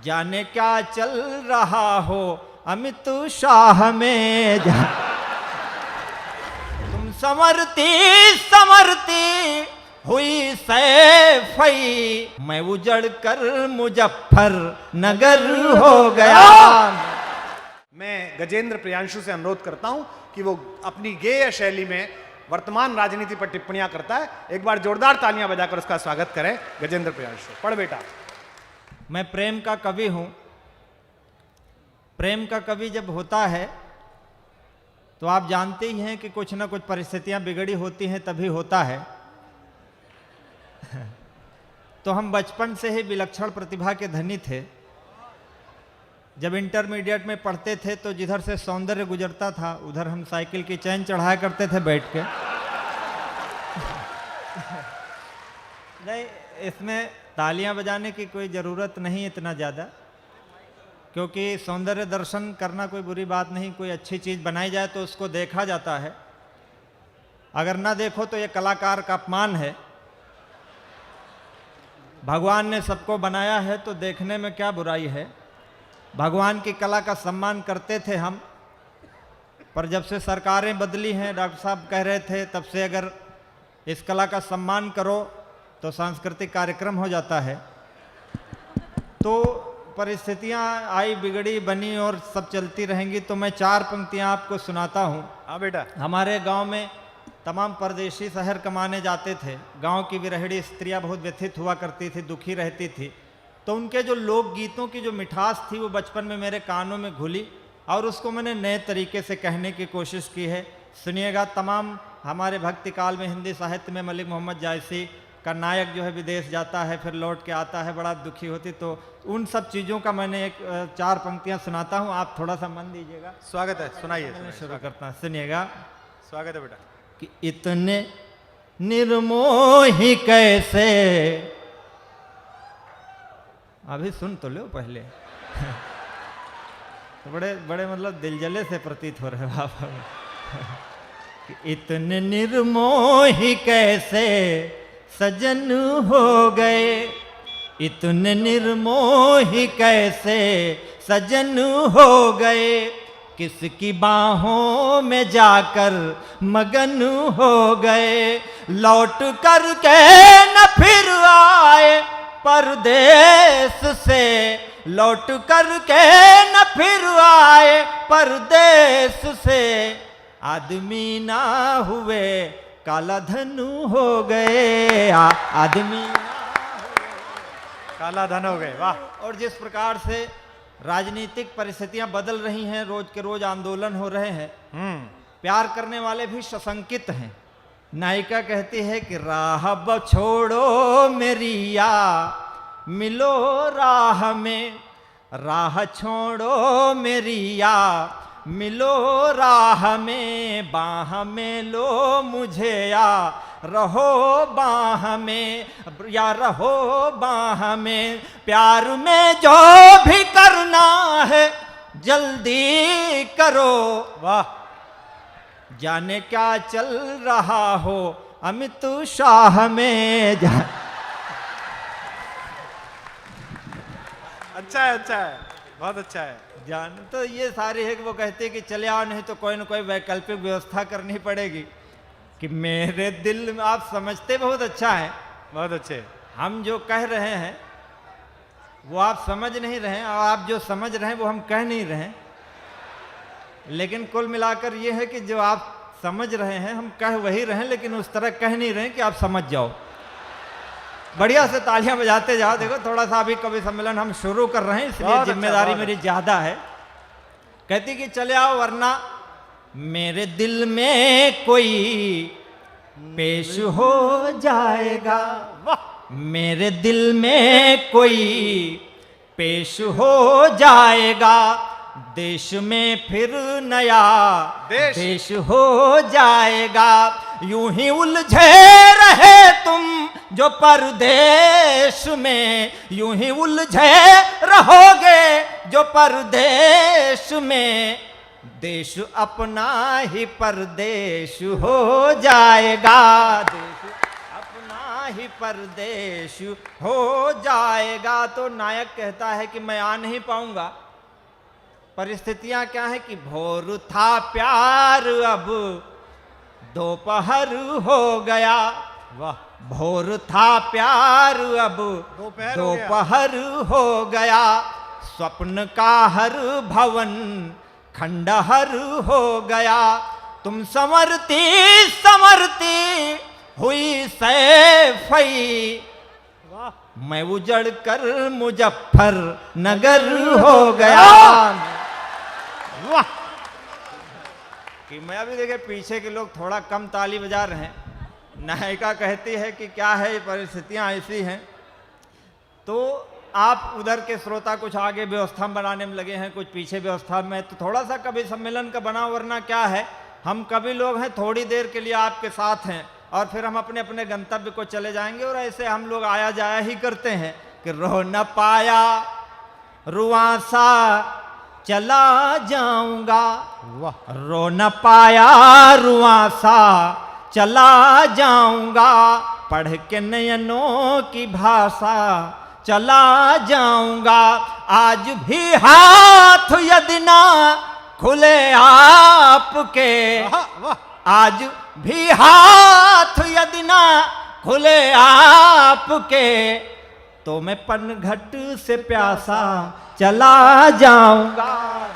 जाने क्या चल रहा हो अमित शाह में, तुम समरती समरती हुई सैफई, मैं उजड़ कर मुजफ्फर नगर हो गया। मैं गजेंद्र प्रियांशु से अनुरोध करता हूं कि वो अपनी गेय शैली में वर्तमान राजनीति पर टिप्पणियां करता है। एक बार जोरदार तालियां बजाकर उसका स्वागत करें। गजेंद्र प्रियांशु, पढ़ बेटा। मैं प्रेम का कवि हूं। प्रेम का कवि जब होता है तो आप जानते ही हैं कि कुछ ना कुछ परिस्थितियां बिगड़ी होती हैं, तभी होता है। तो हम बचपन से ही विलक्षण प्रतिभा के धनी थे। जब इंटरमीडिएट में पढ़ते थे तो जिधर से सौंदर्य गुजरता था उधर हम साइकिल की चैन चढ़ाया करते थे बैठ के। नहीं, इसमें तालियां बजाने की कोई ज़रूरत नहीं इतना ज़्यादा, क्योंकि सौंदर्य दर्शन करना कोई बुरी बात नहीं। कोई अच्छी चीज़ बनाई जाए तो उसको देखा जाता है, अगर ना देखो तो ये कलाकार का अपमान है। भगवान ने सबको बनाया है तो देखने में क्या बुराई है। भगवान की कला का सम्मान करते थे हम, पर जब से सरकारें बदली हैं, डॉक्टर साहब कह रहे थे, तब से अगर इस कला का सम्मान करो तो सांस्कृतिक कार्यक्रम हो जाता है। तो परिस्थितियां आई, बिगड़ी, बनी और सब चलती रहेंगी। तो मैं 4 पंक्तियां आपको सुनाता हूं। हाँ बेटा। हमारे गांव में तमाम परदेशी शहर कमाने जाते थे। गांव की विरहिणी स्त्रियां बहुत व्यथित हुआ करती थी, दुखी रहती थी। तो उनके जो लोकगीतों की जो मिठास थी वो बचपन में मेरे कानों में घुली और उसको मैंने नए तरीके से कहने की कोशिश की है। सुनिएगा। तमाम हमारे भक्ति काल में हिंदी साहित्य में मलिक मोहम्मद जायसी का नायक जो है विदेश जाता है, फिर लौट के आता है, बड़ा दुखी होती। तो उन सब चीज़ों का मैंने 4 पंक्तियां सुनाता हूँ, आप थोड़ा सा मन दीजिएगा। स्वागत है, सुनाइए। शुरू करता हूँ, सुनिएगा। स्वागत है बेटा। कि इतने निर्मोही कैसे, अभी सुन तो लो पहले। तो बड़े बड़े मतलब दिलजले से प्रतीत हो रहे बाप। कि इतने निर्मोही कैसे सजन हो गए, इतने निर्मोही कैसे सजन हो गए, किसकी बाहों में जाकर मगन हो गए, लौट कर के न फिर आए परदेश से, लौट कर के न फिर आए परदेश से, आदमी ना हुए काला धनु हो गए, आदमी काला धन हो गए। वाह। और जिस प्रकार से राजनीतिक परिस्थितियां बदल रही हैं, रोज के रोज आंदोलन हो रहे हैं, प्यार करने वाले भी सशंकित हैं। नायिका कहती है कि राह छोड़ो मेरिया मिलो राह में, राह छोड़ो मेरिया मिलो राह में, बाह में लो मुझे या रहो बाह में, या रहो बाह में, प्यार में जो भी करना है जल्दी करो। वाह। जाने क्या चल रहा हो अमित शाह में, अच्छा है, अच्छा है, बहुत अच्छा है। जान तो ये सारी है कि वो कहते हैं कि चले आओ, नहीं तो कोई ना कोई वैकल्पिक व्यवस्था करनी पड़ेगी। कि मेरे दिल में, आप समझते बहुत अच्छा है, बहुत अच्छे। हम जो कह रहे हैं वो आप समझ नहीं रहे हैं, और आप जो समझ रहे हैं वो हम कह नहीं रहे हैं। लेकिन कुल मिलाकर ये है कि जो आप समझ रहे हैं हम कह वही रहे हैं, लेकिन उस तरह कह नहीं रहे हैं कि आप समझ जाओ। बढ़िया से तालियां बजाते जाओ। देखो थोड़ा सा अभी कवि सम्मेलन हम शुरू कर रहे हैं, इसलिए जिम्मेदारी मेरी ज्यादा है। कहती कि चले आओ वरना मेरे दिल में कोई पेश हो जाएगा, मेरे दिल में कोई पेश हो जाएगा, देश में फिर नया देश हो जाएगा, यूं ही उलझे रहे तुम जो परदेश में, यूं ही उलझे रहोगे जो परदेश में, देश अपना ही परदेश हो जाएगा, देश अपना ही परदेश हो जाएगा। तो नायक कहता है कि मैं आ नहीं पाऊंगा। परिस्थितियां क्या है कि भोर था प्यार अब दोपहर हो गया। वाह, भोर था प्यार अब दोपहर हो गया। दोपहर हो गया। स्वप्न का हर भवन खंडहर हो गया। तुम संवरती संवरती हुई सैफई, वाह, मैं उजड़ कर मुजफ्फर नगर हो गया। वाह। कि मैं अभी देखे पीछे के लोग थोड़ा कम ताली बजा रहे हैं। नायिका कहती है कि क्या है, परिस्थितियां ऐसी हैं। तो आप उधर के श्रोता कुछ आगे व्यवस्था बनाने में लगे हैं, कुछ पीछे व्यवस्था में। तो थोड़ा सा कभी सम्मेलन का बना, वरना क्या है, हम कभी लोग हैं थोड़ी देर के लिए आपके साथ हैं और फिर हम अपने अपने गंतव्य को चले जाएंगे। और ऐसे हम लोग आया जाया ही करते हैं कि रो न पाया रुआसा चला जाऊंगा। वाह, रो न पाया रुआसा चला जाऊंगा। पढ़ के नयनों की भाषा चला जाऊंगा। आज भी हाथ यदि ना खुले आपके, वाह, आज भी हाथ यदि ना खुले आपके, तो मैं पनघट से प्यासा चला जाऊंगा।